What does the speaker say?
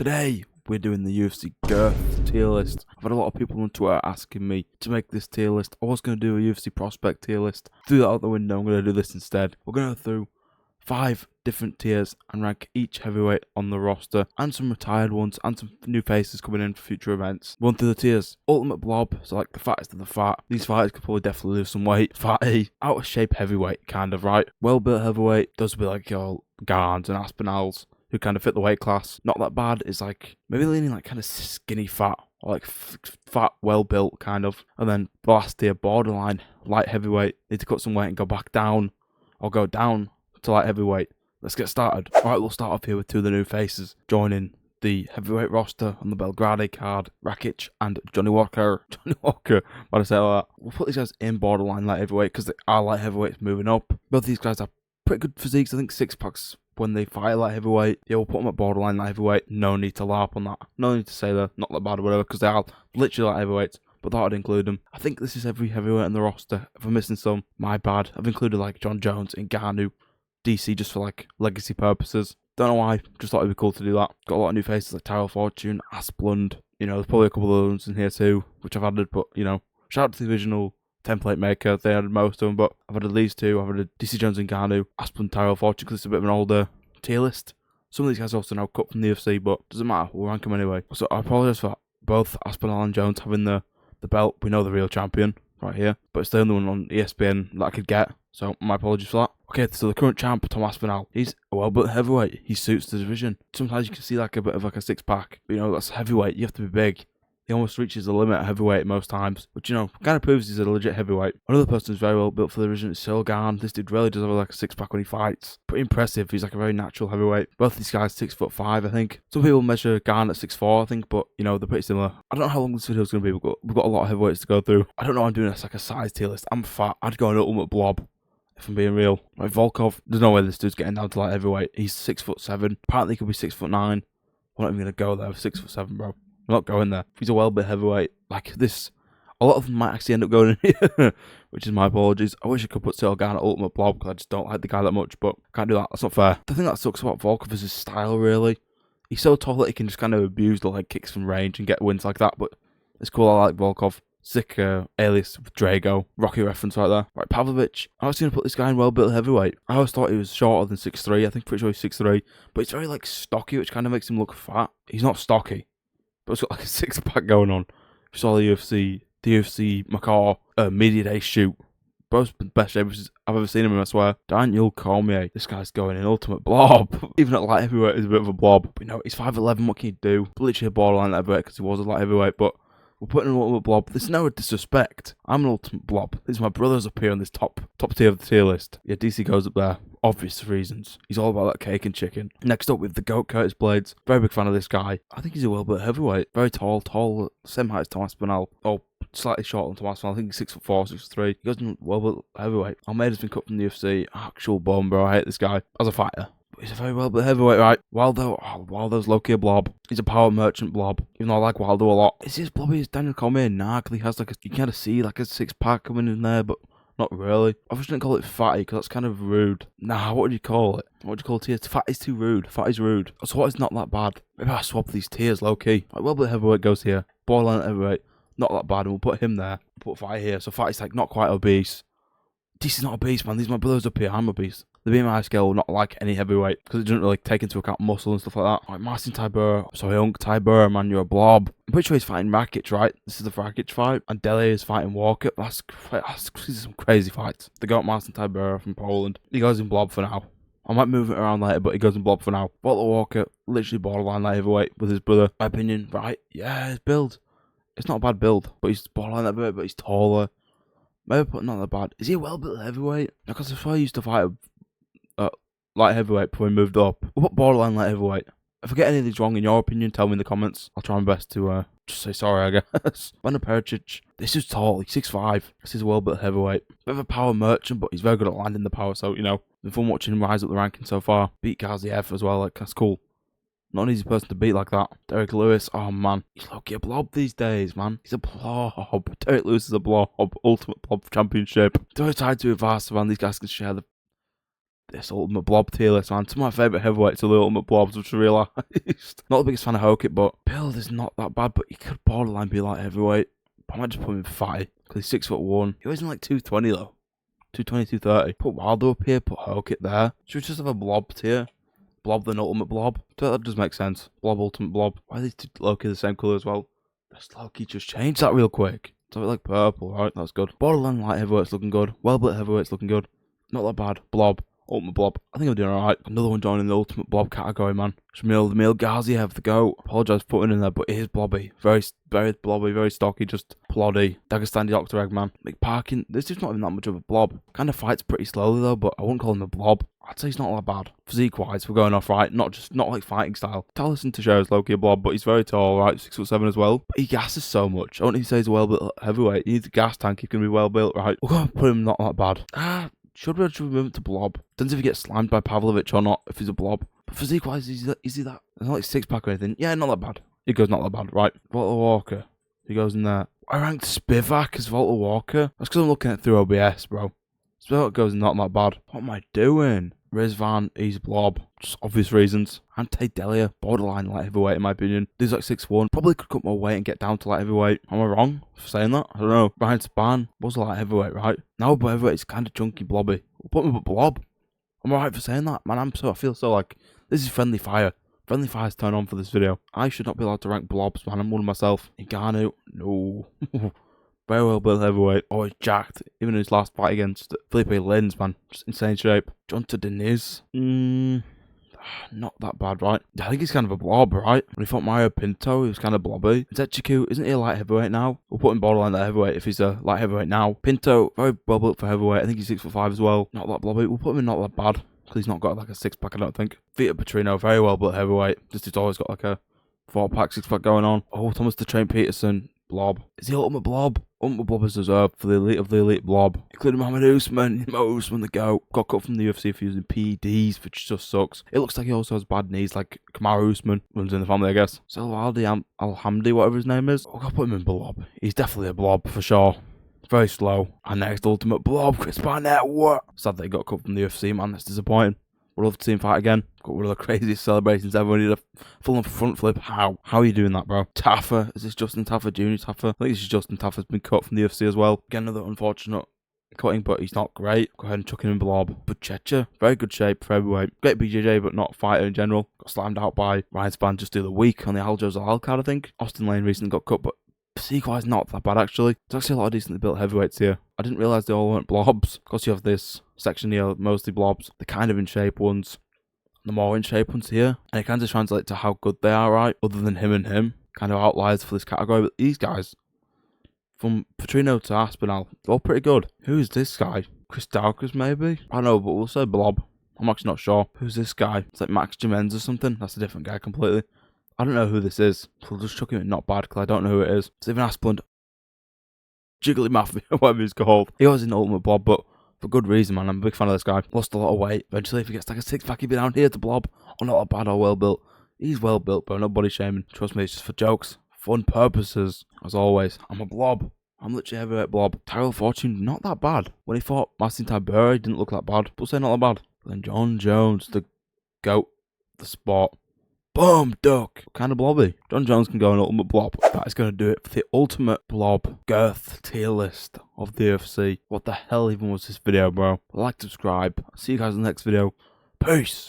Today, we're doing the UFC GIRTH tier list. I've had a lot of people on Twitter asking me to make this tier list. I was going to do a UFC prospect tier list. Threw that out the window, I'm going to do this instead. We're going to go through 5 different tiers and rank each heavyweight on the roster, and some retired ones, and some new faces coming in for future events. Run through the tiers. Ultimate blob, so like the fattest of the fat. These fighters could probably definitely lose some weight. Fatty, out of shape heavyweight, kind of, right? Well built heavyweight, those would be like your Garns and Aspinalls, who kind of fit the weight class. Not that bad. It's like maybe leaning like kind of skinny fat, or like fat, well built kind of. And then the last tier, borderline light heavyweight. Need to cut some weight and go back down, or go down to light heavyweight. Let's get started. Alright, we'll start off here with 2 of the new faces joining the heavyweight roster on the Belgrade card. Rakic and Johnny Walker. Johnny Walker, why'd I say all that? We'll put these guys in borderline light heavyweight because they are light heavyweights moving up. Both these guys have pretty good physiques. I think 6-packs when they fight light heavyweight. Yeah, we'll put them at borderline light heavyweight. No need to LARP on that. No need to say they're not that bad or whatever, because they are literally light heavyweights. But thought I'd include them. I think this is every heavyweight on the roster. If I'm missing some, my bad. I've included like John Jones, Ngannou, DC just for like legacy purposes. Don't know why, just thought it'd be cool to do that. Got a lot of new faces like Tyrell Fortune, Asplund. You know, there's probably a couple of others in here too, which I've added, but you know, shout out to the original template maker. They added most of them, but I've added these 2. I've added DC Jones and Ngannou, Asplund, Tyrell Fortune, because it's a bit of an older tier list. Some of these guys are also now cut from the UFC, but doesn't matter, we'll rank them anyway. So I apologise for both Aspinall and Jones having the belt. We know the real champion right here, but it's the only one on ESPN that I could get, so my apologies for that. Okay, so the current champ, Tom Aspinall, he's a well-built heavyweight. He suits the division. Sometimes you can see like a bit of like a 6-pack, but you know, that's heavyweight. You have to be big. He almost reaches the limit at heavyweight most times, which, you know, kind of proves he's a legit heavyweight. Another person who's very well built for the division is Cyril Gane. This dude really does have like a 6-pack when he fights. Pretty impressive. He's like a very natural heavyweight. Both these guys 6'5", I think. Some people measure Gane at 6'4", I think, but you know, they're pretty similar. I don't know how long this video is going to be. We've got a lot of heavyweights to go through. I don't know why I'm doing this like a size tier list. I'm fat. I'd go an ultimate blob, if I'm being real. Like Volkov, there's no way this dude's getting down to like heavyweight. He's 6'7". Apparently he could be 6'9". I'm not even going to go there. 6'7", bro. I'm not going there. He's a well-built heavyweight. Like this, a lot of them might actually end up going in here, which is my apologies. I wish I could put Cyril Gane at ultimate blob, because I just don't like the guy that much, but can't do that. That's not fair. The thing that sucks about Volkov is his style, really. He's so tall that he can just kind of abuse the leg kicks from range and get wins like that, but it's cool. I like Volkov. Sick alias with Drago. Rocky reference right there. Right, Pavlovich. I was going to put this guy in well-built heavyweight. I always thought he was shorter than 6'3". I think pretty sure he's 6'3". But he's very like stocky, which kind of makes him look fat. He's not stocky, but it's got like a 6-pack going on. If you saw the UFC Macaw media day shoot. Both the best shape I've ever seen him in, I swear. Daniel Cormier. This guy's going in ultimate blob. Even at light heavyweight, he's a bit of a blob. But you know, he's 5'11", what can you do? Literally a borderline heavyweight, because he was a light heavyweight, but we're putting an ultimate blob. There's no disrespect. I'm an ultimate blob. These are my brothers up here on this top tier of the tier list. Yeah, DC goes up there. Obvious reasons. He's all about that cake and chicken. Next up with the GOAT, Curtis Blades. Very big fan of this guy. I think he's a well-built heavyweight. Very tall, same height as Tom Aspinall. Oh, slightly shorter than Tom Aspinall. I think he's 6'4", 6'3". He goes in well-built heavyweight. Almeida's been cut from the UFC. Actual bum, bro. I hate this guy as a fighter. He's a very well-built heavyweight, right? Waldo's Lowkey a blob. He's a power merchant blob. Even though I like Waldo a lot. Is he as blobby as Daniel Cormier? Nah, because he has like you can kind of see like a 6-pack coming in there, but not really. I just didn't call it fatty, because that's kind of rude. Nah, what would you call it? What would you call it here? Fatty's too rude. Fatty's rude. So what is not that bad? Maybe I swap these tiers, low-key. Like, well-built heavyweight goes here. Borderline heavyweight, not that bad, and we'll put him there. We'll put Fatty here. So Fatty's like not quite obese. DC's not obese, man. These are my brothers up here. I'm obese. The BMI scale will not like any heavyweight, because it doesn't really take into account muscle and stuff like that. Like Marcin Tybura, sorry, Unk Tybura, man, you're a blob. I'm pretty sure he's fighting Rakic, right? This is the Rakic fight. And Dele is fighting Walker. That's some crazy fights. They got Marcin Tybura from Poland. He goes in blob for now. I might move it around later, but he goes in blob for now. Walker, literally borderline light heavyweight with his brother. My opinion, right? Yeah, his build. It's not a bad build, but he's borderline heavyweight, but he's taller. Maybe put not that bad. Is he a well-built heavyweight? Because I used to fight a light heavyweight before he moved up. What borderline light heavyweight? If I get any of these wrong, in your opinion, tell me in the comments. I'll try my best to just say sorry, I guess. Vander Pericic. This is tall. He's 6'5". This is a well-built heavyweight. Bit of a power merchant, but he's very good at landing the power. So, you know, been fun watching him rise up the ranking so far. Beat Gaziev as well. Like, that's cool. Not an easy person to beat like that. Derek Lewis, oh man. He's lucky a blob these days, man. He's a blob. Derek Lewis is a blob. Ultimate blob championship. They're tied to a Varsavan. These guys can share the this Ultimate Blob tier list, man. Some of my favourite heavyweights are the Ultimate Blobs, which I realised. Not the biggest fan of Lowkey, but build is not that bad, but he could borderline be light heavyweight. I might just put him in fatty, because he's 6'1". He was in like 220 though. 220, 230. Put Wilder up here, put Lowkey there. Should we just have a Blob tier? Blob then Ultimate Blob? That does make sense. Blob, Ultimate Blob. Why are these two Lowkey the same colour as well? Does Lowkey just change that real quick? It's a bit like purple, right? That's good. Borderline light heavyweight's looking good. Well-built heavyweight's looking good. Not that bad. Blob. Ultimate Blob. I think I'm doing alright. Another one joining the Ultimate Blob category, man. Shamil Ghaziev, the GOAT. Apologise for putting in there, but it is blobby. Very blobby, very stocky, just ploddy. Dagestani Dr. Eggman. McParkin, this dude's not even that much of a blob. Kind of fights pretty slowly though, but I wouldn't call him a blob. I'd say he's not that bad. Physique-wise, we're going off right. Not like fighting style. Taliesin Teixeira's Lowkey a blob, but he's very tall, right? 6'7" as well. But he gasses so much. I don't need to say he's a well-built heavyweight. He needs a gas tank. He's going to be well-built, right? We're going to put him not that bad. Should we move him to blob? Depends if he gets slammed by Pavlovich or not, if he's a blob. But physique-wise, is he that? It's not like six-pack or anything. Yeah, not that bad. He goes not that bad, right? Walter Walker. He goes in there. I ranked Spivak as Walter Walker. That's because I'm looking at it through OBS, bro. Spivak goes not that bad. What am I doing? Rizvan, he's blob. Just obvious reasons. And Tate Delia, borderline light heavyweight in my opinion. He's like 6'1". Probably could cut more weight and get down to light heavyweight. Am I wrong for saying that? I don't know. Ryan Spann was a light heavyweight, right? Now but heavyweight's kind of chunky, blobby. We'll put him up blob. I'm alright for saying that. Man, I feel so like, this is friendly fire. Friendly fire's turned on for this video. I should not be allowed to rank blobs, man. I'm one of myself. Ngannou, no. Very well built heavyweight, always jacked, even in his last fight against Felipe Lins, man. Just insane shape. Jonta Deniz, not that bad, right? I think he's kind of a blob, right? When he fought Mario Pinto, he was kind of blobby. Zechiku, isn't he a light heavyweight now? We'll put him borderline light heavyweight if he's a light heavyweight now. Pinto, very well built for heavyweight. I think he's 6'5" as well. Not that blobby. We'll put him in not that bad, because he's not got like a six-pack, I don't think. Vita Petrino, very well built heavyweight. Just he's always got like a 4-pack, 6-pack going on. Oh, Thomas the Train Peterson. Blob. Is he Ultimate Blob? Ultimate Blob is reserved for the elite of the elite blob. Including Mohammed Usman. Usman the GOAT. Got cut from the UFC for using PEDs, which just sucks. It looks like he also has bad knees, like Kamaru Usman. Runs in the family, I guess. Salwadi Alhamdi, whatever his name is. I'll put him in blob. He's definitely a blob, for sure. Very slow. And next Ultimate Blob, Chris Barnett. What? Sad that he got cut from the UFC, man. That's disappointing. Would love to see him fight again. Got one of the craziest celebrations ever. We did a full-on front flip. How? How are you doing that, bro? Taffa. Is this Justin Taffa, Junior Taffa? I think this is Justin Taffa's been cut from the UFC as well. Again, another unfortunate cutting, but he's not great. Go ahead and chuck him in blob. Buchecha. Very good shape for heavyweight. Great BJJ, but not fighter in general. Got slammed out by Ryan Spann just the other week on the Aljo Zalal card, I think. Austin Lane recently got cut, but physique-wise, not that bad, actually. There's actually a lot of decently built heavyweights here. I didn't realise they all weren't blobs. Of course, you have this section here, mostly blobs. The kind of in shape ones. The more in shape ones here. And it kind of translates to how good they are, right? Other than him and him. Kind of outliers for this category. But these guys, from Petrino to Aspinall, they're all pretty good. Who is this guy? Chris Daukas, maybe? I don't know, but we'll say blob. I'm actually not sure. Who's this guy? It's like Max Jimenez or something. That's a different guy completely. I don't know who this is. So we'll just chuck him in not bad, because I don't know who it is. Stephen Asplund. Jiggly Mafia, whatever he's called. He was in Ultimate Blob, but for good reason, man. I'm a big fan of this guy. Lost a lot of weight. Eventually, if he gets like a six-pack, he'll be down here to blob. Or not bad or well-built. He's well-built, bro. No body shaming. Trust me, it's just for jokes. Fun purposes. As always, I'm a blob. I'm literally a heavyweight blob. Tyrell Fortune, not that bad. When he fought Marcin Tybura, he didn't look that bad. But say not that bad. But then John Jones, the GOAT, the sport. Boom, duck. Kind of blobby. John Jones can go on Ultimate Blob. That is going to do it for the Ultimate Blob GIRTH tier list of the UFC. What the hell even was this video, bro? Like, subscribe. See you guys in the next video. Peace.